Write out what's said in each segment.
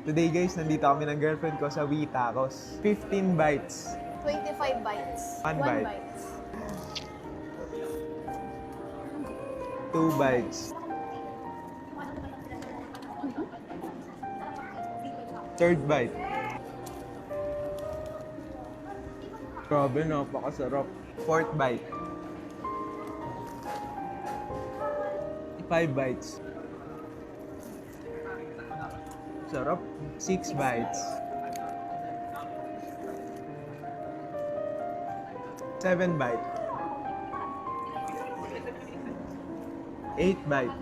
Today guys, nandito kami ng girlfriend ko sa Wee Tacos. 15 bites. 25 bites. 1 1 bite. bites. 2 bites. Third bite. Grabe, napakasarap. Fourth bite. 5 bites. Sarap. 6 bites. 7 bite. 8 bite.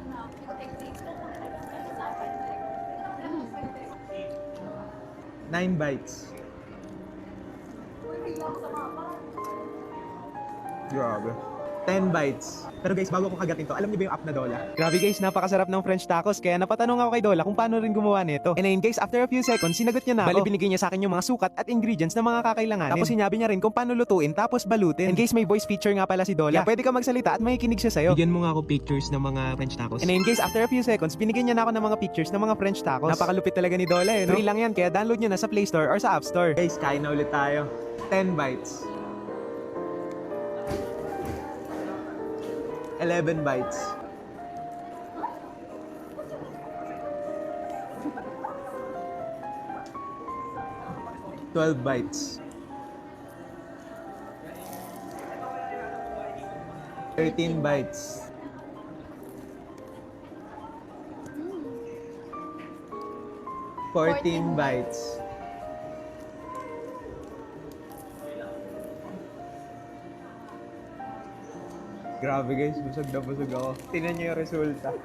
9 bites. Grabe. 10 bites. Pero guys, bago ko kagatin to, alam niyo ba yung app na Dola? Grabe guys, napakasarap ng French tacos. Kaya napatanong ako kay Dola kung paano rin gumawa nito. And ayun guys, after a few seconds, sinagot niya na ako. Bali, binigay niya sa akin yung mga sukat at ingredients na mga kakailanganin. Tapos sinabi niya rin kung paano lutuin, tapos balutin. And guys, may voice feature nga pala si Dola. Kaya pwede ka magsalita at makikinig siya sa'yo. Bigyan mo nga ako pictures ng mga French tacos. And ayun guys, after a few seconds, binigyan niya na ako ng mga pictures ng mga French tacos. Napakalupit talaga ni Dola eh, no? Free lang yan, kaya download niyo na sa Play Store or sa App Store. Guys, kain na ulit tayo. 10 bites. 11 bites. 12 bites. 13 bites. 14 bites. 'Grabe guys, busog na busog ako. Tingnan niyo yung resulta.